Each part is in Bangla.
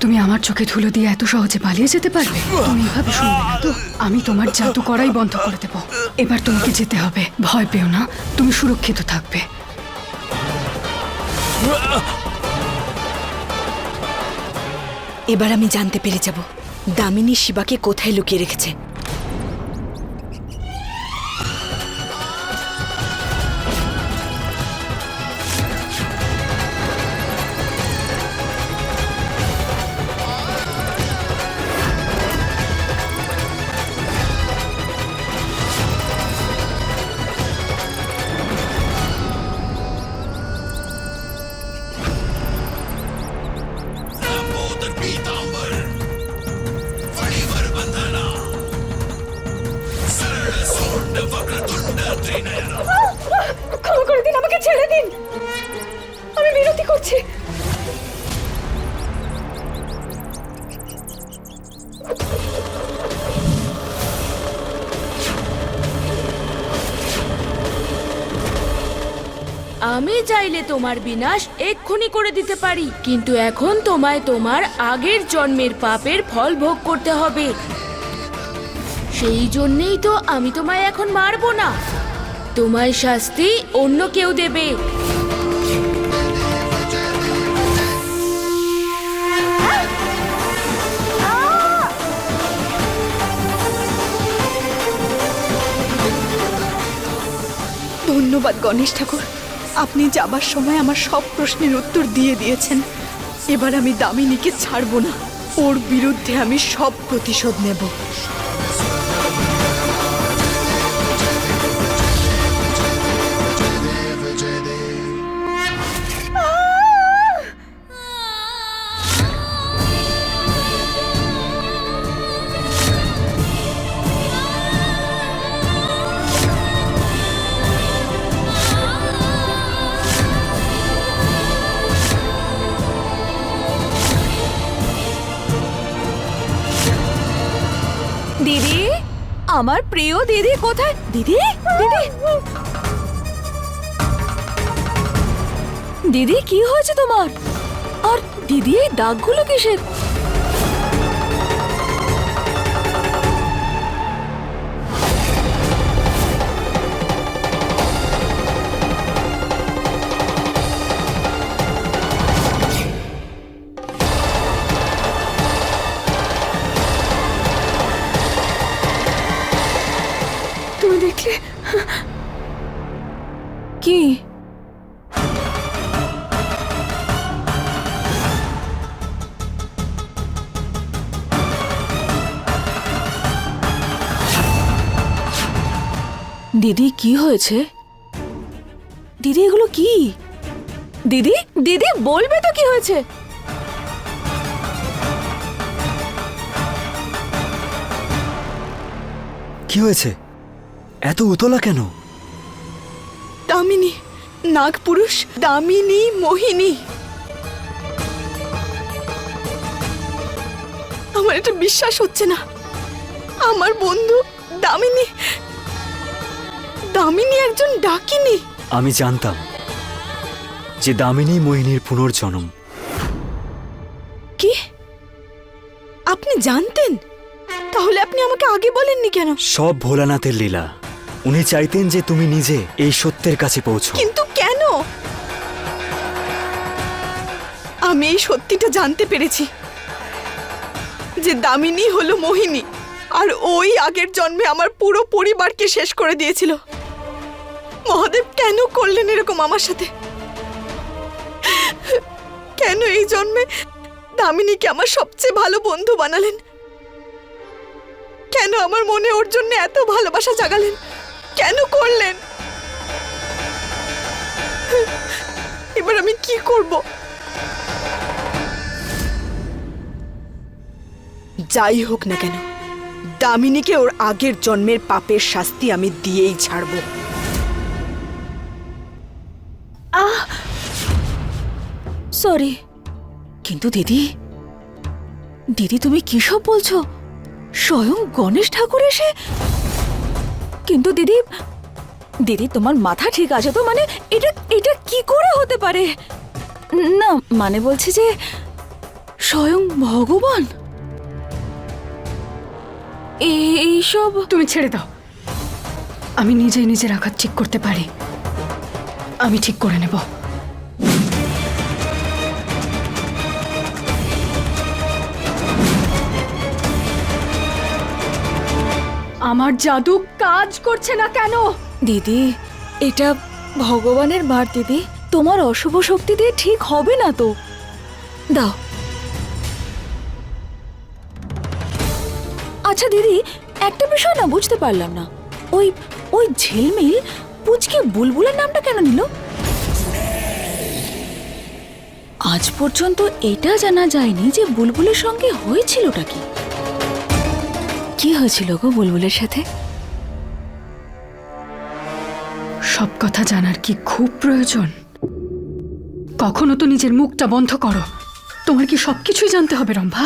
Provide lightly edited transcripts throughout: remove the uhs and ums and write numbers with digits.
তুমি আমার চোখে ধুলো দিয়ে এত সহজে পালিয়ে যেতে পারবে? তুমি এভাবে শুনবে না তো? আমি তোমার জাদু করাই বন্ধ করে দেব। এবার তোমাকে যেতে হবে। ভয় পেও না, তুমি সুরক্ষিত থাকবে। এবার আমি জানতে পেরে যাব দামিনী শিবাকে কোথায় লুকিয়ে রেখেছে। ক্ষমা করে দিন, আমাকে ছেড়ে দিন, আমি বিরতি করছি। আমি চাইলে তোমার বিনাশ এক্ষুনি করে দিতে পারি, কিন্তু এখন তোমায় তোমার আগের জন্মের পাপের ফল ভোগ করতে হবে। সেই জন্যেই তো আমি তোমায় এখন মারবো না, তোমায় শাস্তি অন্য কেউ দেবে। ধন্যবাদ গণেশ ঠাকুর, আপনি যাবার সময় আমার সব প্রশ্নের উত্তর দিয়ে দিয়েছেন। এবার আমি দামিনীকে ছাড়বো না, ওর বিরুদ্ধে আমি সব প্রতিশোধ নেব। দিদি, আমার প্রিয় দিদি কোথায়? দিদি, দিদি, দিদি কি হয়েছে তোমার? আর দিদি এই দাগগুলো কিসের? তুমি দেখলে? কি? দিদি কি হয়েছে? দিদি এগুলো কি? দিদি, দিদি বলবে তো কি হয়েছে? কি হয়েছে? এত উতলা কেন? দামিনী, নাগপুরুষ দামিনী মোহিনী। আমার এটা বিশ্বাস হচ্ছে না। আমার বন্ধু দামিনী, দামিনী একজন ডাকিনী। আমি জানতাম যে দামিনী মোহিনীর পুনর্জন্ম। কি? আপনি জানতেন? তাহলে আপনি আমাকে আগে বলেননি কেন? সব ভোলানাথের লীলা। উনি চাইতেন যে তুমি নিজে এই সত্যের কাছে পৌঁছো। কিন্তু কেন? আমি এই সত্যিটা জানতে পেরেছি যে দামিনী হলো মোহিনী, আর ওই আগের জন্মে আমার পুরো পরিবারকে শেষ করে দিয়েছিল। মহাদেব কেন করলেন এরকম আমার সাথে? কেন এই জন্মে দামিনীকে আমার সবচেয়ে ভালো বন্ধু বানালেন? কেন আমার মনে ওর জন্য এত ভালোবাসা জাগালেন? কেন করলেন? এবার আমি কি করব? যাই হোক না কেন, দামিনীকে ওর আগের জন্মের পাপের শাস্তি আমি দিয়েই ছাড়ব। সরি। কিন্তু দিদি, দিদি তুমি কি সব বলছো? স্বয়ং গণেশ ঠাকুর এসে? কিন্তু দিদি, দিদি তোমার মাথা ঠিক আছে তো? মানে এটা এটা কি করে হতে পারে? না মানে বলছি যে স্বয়ং ভগবান এইসব তুমি ছেড়ে দাও, আমি নিজেই নিজের আঘাত ঠিক করতে পারি, আমি ঠিক করে নেব। আমার জাদু কাজ করছে না কেন? দিদি, এটা ভগবানের বার দিদি, তোমার অশুভ শক্তি দিয়ে ঠিক হবে না তো। দাও। আচ্ছা দিদি, একটা বিষয় না বুঝতে পারলাম না, ওই ওই ঝিলমিল পুচকে বুলবুলের নামটা কেন নিল? আজ পর্যন্ত এটা জানা যায়নি যে বুলবুলের সঙ্গে হয়েছিলটা কি। কি হয়েছিল গো বুলবুলের সাথে? সব কথা জানার কি খুব প্রয়োজন? কখনো তো নিজের মুখটা বন্ধ করো। তোমার কি সবকিছুই জানতে হবে রম্ভা?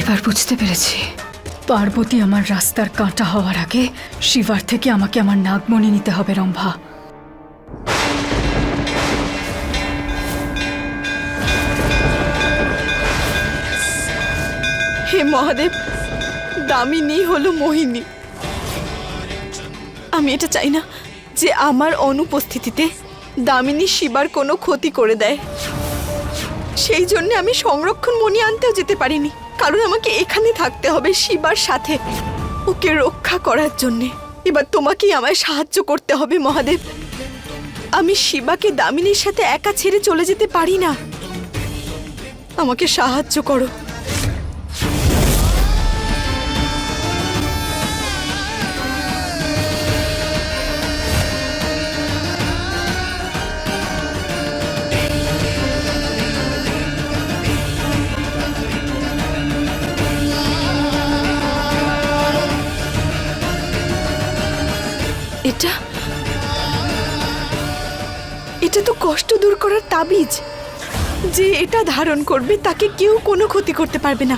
এবার বুঝতে পেরেছি, পার্বতী আমার রাস্তার কাঁটা হওয়ার আগে শিবার থেকে আমাকে আমার নাগমণি নিতে হবে রম্ভা। হে মহাদেব, দামিনী হলো মোহিনী। আমি এটা চাই না যে আমার অনুপস্থিতিতে দামিনী শিবার কোনো ক্ষতি করে দেয়। সেই জন্য আমি সংরক্ষণ মণি আনতেও যেতে পারিনি, কারণ আমাকে এখানে থাকতে হবে শিবার সাথে, ওকে রক্ষা করার জন্যে। এবার তোমাকেই আমায় সাহায্য করতে হবে মহাদেব। আমি শিবাকে দামিনীর সাথে একা ছেড়ে চলে যেতে পারি না, আমাকে সাহায্য করো। এটা এটা তো কষ্ট দূর করার তাবিজ। যে এটা ধারণ করবে তাকে কেউ কোনো ক্ষতি করতে পারবে না।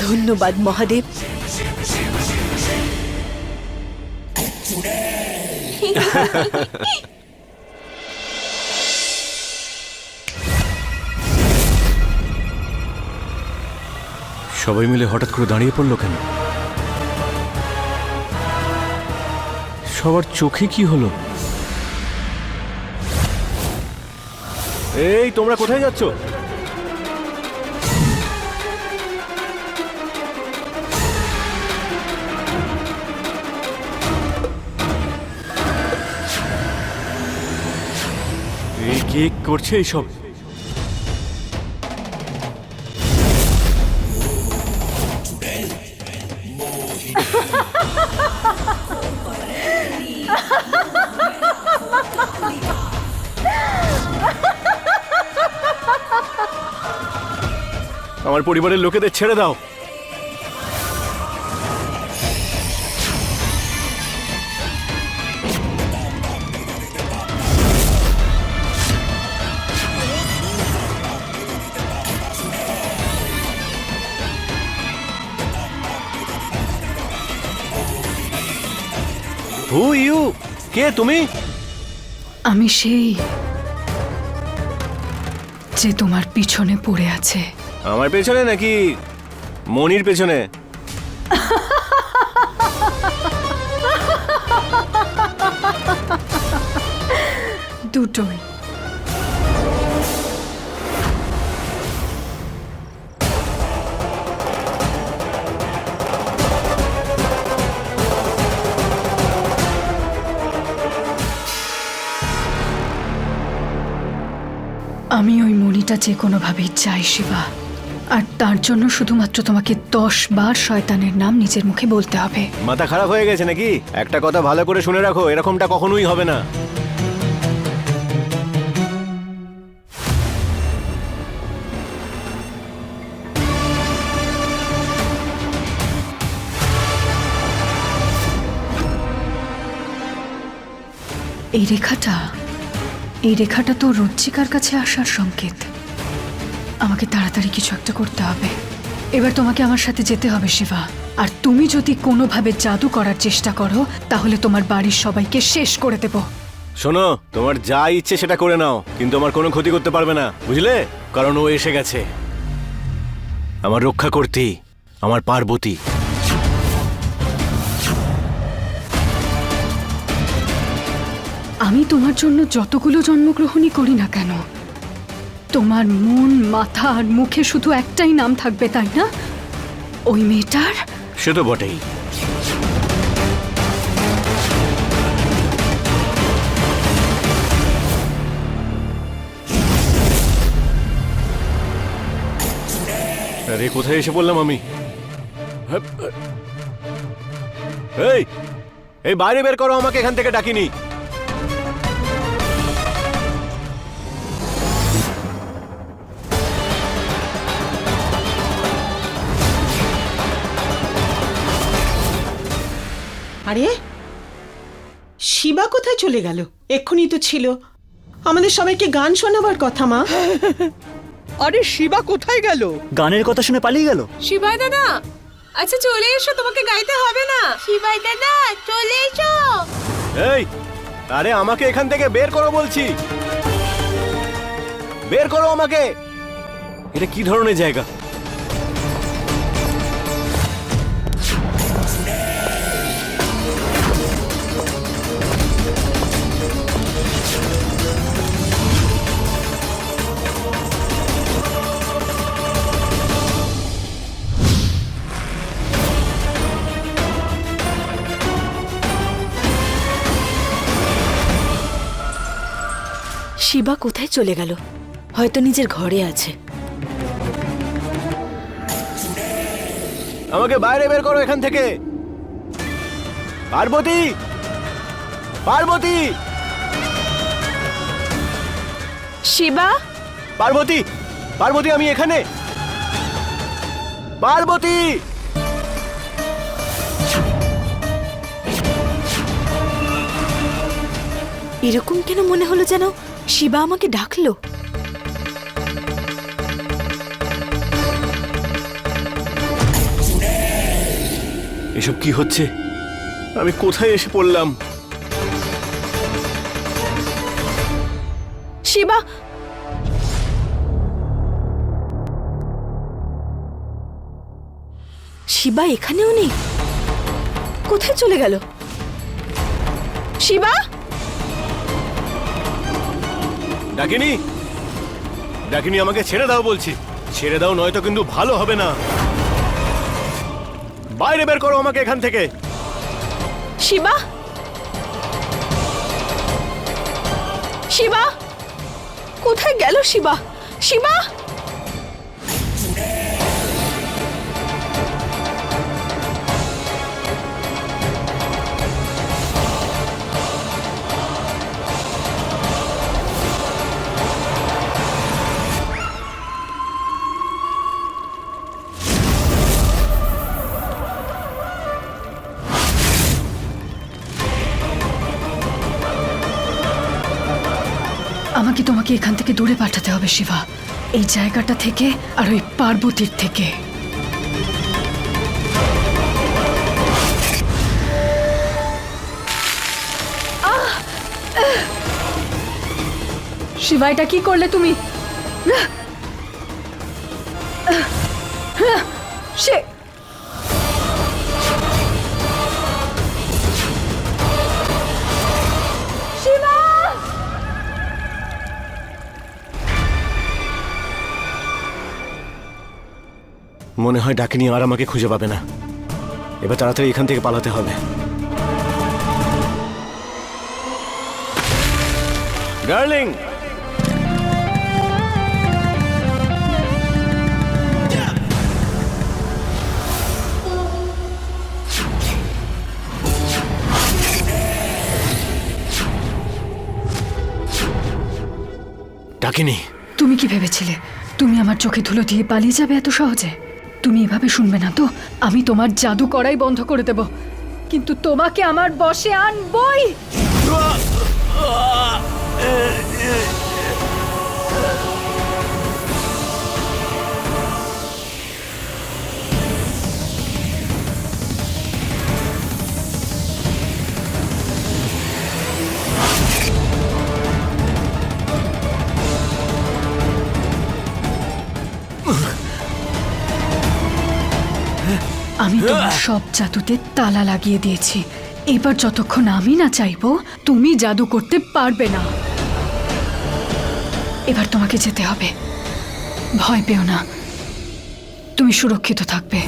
ধন্যবাদ মহাদেব। সবাই মিলে হঠাৎ করে দাঁড়িয়ে পড়লো কেন? সবার চোখে কি হলো? এই তোমরা কোথায় যাচ্ছ? এই কে করছে এইসব? আমার পরিবারের লোকেদের ছেড়ে দাও। Who you? কে তুমি? আমি সেই যে তোমার পিছনে পড়ে আছে। আমার পেছনে নাকি মনির পেছনে? দুটোই। আমি ওই মণিটা যে কোনোভাবেই চাই শিবা, আর তার জন্য শুধুমাত্র তোমাকে 10 বার শয়তানের নাম নিজের মুখে বলতে হবে। মাথা খারাপ হয়ে গেছে নাকি? একটা কথা ভালো করে শুনে রাখো, এরকমটা কখনোই হবে না। এই রেখাটা তো রজ্জিকার কাছে আসার সংকেত। আমাকে তাড়াতাড়ি কিছু একটা করতে হবে। এবার তোমাকে আমার সাথে যেতে হবে শিবা। আর তুমি যদি কোনোভাবে জাদু করার চেষ্টা করো তাহলে তোমার বাড়ির সবাইকে শেষ করে দেব। শোনো, তোমার যা ইচ্ছে সেটা করে নাও, কিন্তু আমার কোনো ক্ষতি করতে পারবে না, বুঝলে? কারণ ও এসে গেছে আমার রক্ষা করতে, আমার পার্বতী। আমি তোমার জন্য যতগুলো জন্মগ্রহণই করি না কেন, তোমার মন, মাথা আর মুখে শুধু একটাই নাম থাকবে, তাই না? ওই মেয়েটার। সে তো বটেই। আরে কোথায় এসে বললাম আমি? এই এই বাইরে বের করো আমাকে, এখান থেকে ডাকিনি। আরে শিবা কোথায় চলে গেল? এক্ষুনি তো ছিল, আমাদের সবাইকে গান শোনাবার কথা। মা, আরে শিবা কোথায় গেল? গানের কথা শুনে পালিয়ে গেল। শিবাই দাদা, আচ্ছা চলে এসো, তোমাকে গাইতে হবে না। শিবাই দাদা চলে এসো। এই আরে আমাকে এখান থেকে বের করো বলছি, বের করো আমাকে। এটা কি ধরনের জায়গা? শিবা কোথায় চলে গেল? হয়তো নিজের ঘরে আছে। আমাকে বাইরে বের করো এখান থেকে। পার্বতী, পার্বতী, শিবা, পার্বতী, পার্বতী, আমি এখানে। পার্বতী, এরকম কেন মনে হলো যেন শিবা আমাকে ডাকলো? এসব কি হচ্ছে? আমি কোথায় এসে পড়লাম? শিবা, শিবা এখানেও নেই। কোথায় চলে গেল? শিবা, ডাকিনি, ডাকিনি, আমাকে ছেড়ে দাও বলছি, ছেড়ে দাও, নয়তো কিন্তু ভালো হবে না। বাইরে বের করো আমাকে এখান থেকে। শিবা, শিবা, কোথায় গেল শিবা? শিবা, আমাকে তোমাকে এখান থেকে দূরে পাঠাতে হবে শিবা, এই জায়গাটা থেকে আর ওই পার্বতীর থেকে। শিবা, এটা কি করলে তুমি? সে মনে হয় ডাকিনি আর আমাকে খুঁজে পাবে না। এবার তাড়াতাড়ি এখান থেকে পালাতে হবে। ডার্লিং, ডাকিনি, তুমি কি ভেবেছিলে তুমি আমার চোখে ধুলো দিয়ে পালিয়ে যাবে এত সহজে? তুমি এভাবে শুনবে না তো? আমি তোমার জাদু করাই বন্ধ করে দেব, কিন্তু তোমাকে আমার বশে আনবই। আমি তোমার সব জাদুতে তালা লাগিয়ে দিয়েছি। এবার যতক্ষণ আমি না চাইবো তুমি জাদু করতে পারবে না। এবার তোমাকে যেতে হবে। ভয় পেও না, তুমি সুরক্ষিত থাকবে।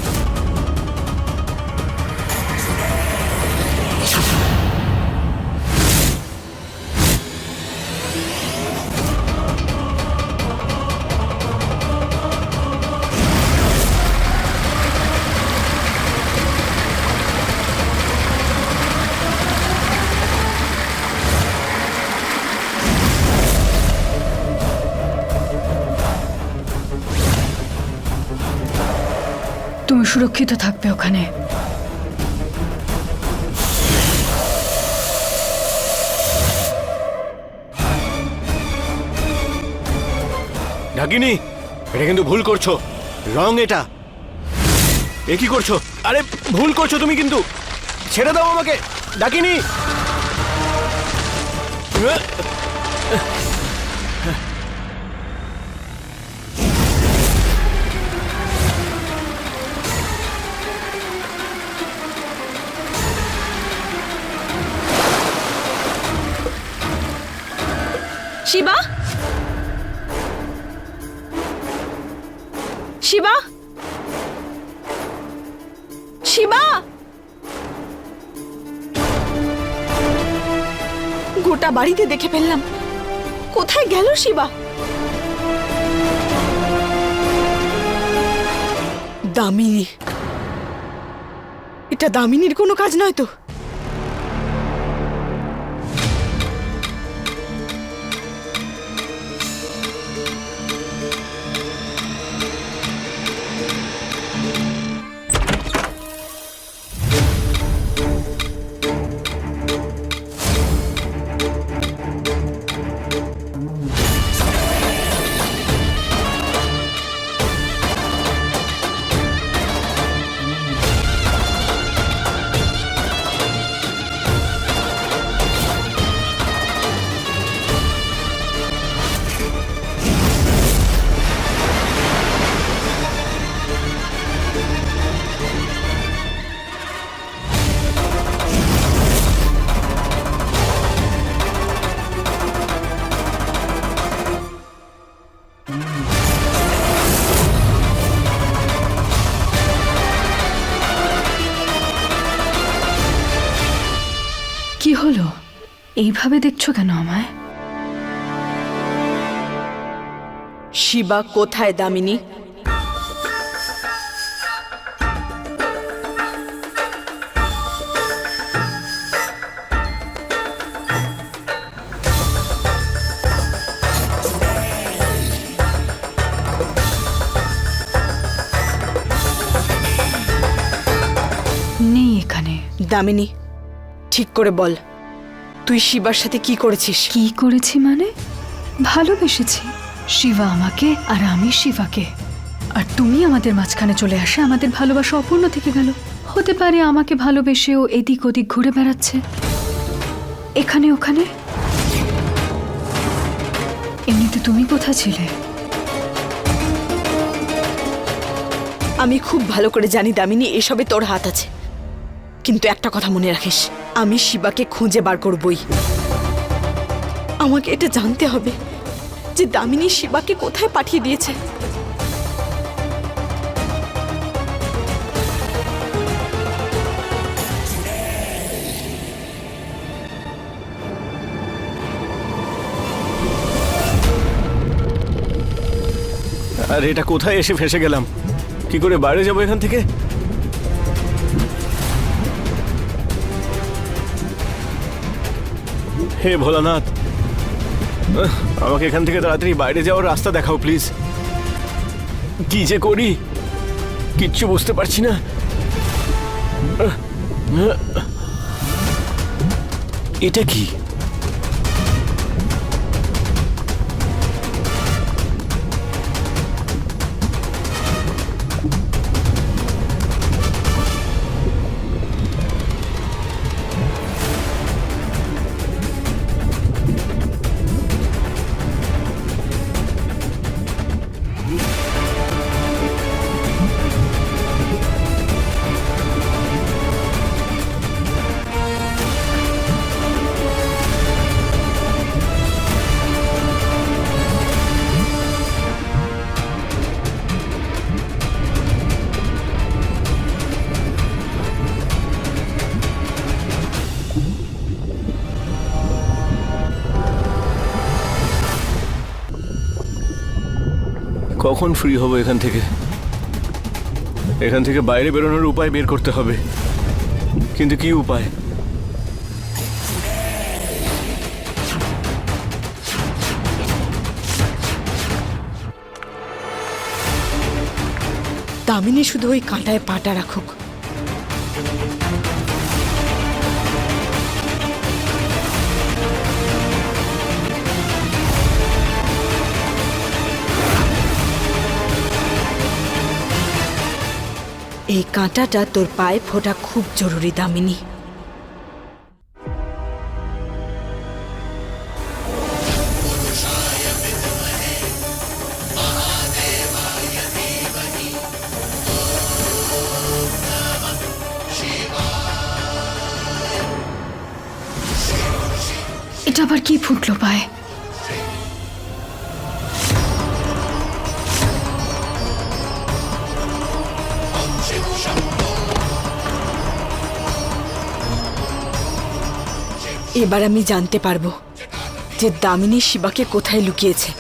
তুমি সুরক্ষিত থাকবে ওখানে। ডাকিনি, এটা কিন্তু ভুল করছো। রং এটা। এ কি করছো? আরে ভুল করছো তুমি কিন্তু। ছেড়ে দাও আমাকে ডাকিনি। শিবা, শিবা, শিবা, গোটা বাড়িতে দেখে ফেললাম। কোথায় গেল শিবা? দামিনী, এটা দামিনীর কোনো কাজ নয় তো? কি হলো? এইভাবে দেখছো কেন আমায়? শিবা কোথায় দামিনী? নেই এখানে। দামিনী, ঠিক করে বল, তুই শিবার সাথে কি করেছিস? কি করেছি মানে? ভালোবেসেছি। শিবা আমাকে আর আমি শিবাকে। আর তুমি আমাদের মাঝখানে চলে আসে আমাদের ভালোবাসা অপূর্ণ থেকে গেল। হতে পারে আমাকে ভালোবেসেও এদিক ওদিক ঘুরে বেড়াচ্ছে, এখানে ওখানে। এমনিতে তুমি কোথায় ছিলে? আমি খুব ভালো করে জানি দামিনী, এসবে তোর হাত আছে। কিন্তু একটা কথা মনে রাখিস, আমি শিবাকে খুঁজে বার করবই। আমাকে এটা জানতে হবে যে দামিনী শিবাকে কোথায় পাঠিয়ে দিয়েছে। আর এটা কোথায় এসে ফেসে গেলাম? কি করে বাইরে যাবো এখান থেকে? হে ভোলানাথ, আমাকে এখান থেকে তাড়াতাড়ি বাইরে যাওয়ার রাস্তা দেখাও প্লিজ। কি যে করি কিচ্ছু বুঝতে পারছি না। এটা কি? কখন ফ্রি হব এখান থেকে? এখান থেকে বাইরে বেরোনোর উপায় বের করতে হবে, কিন্তু কি উপায়? দামিনী শুধু ওই কাঁটায় পাটা রাখুক। এই কাঁটাটা তোর পায়ে ফোটা খুব জরুরি দামিনী। এটা আবার কি ফুটলো পায়ে? এবার আমি জানতে পারবো যে দামিনী শিবাকে কোথায় লুকিয়েছে।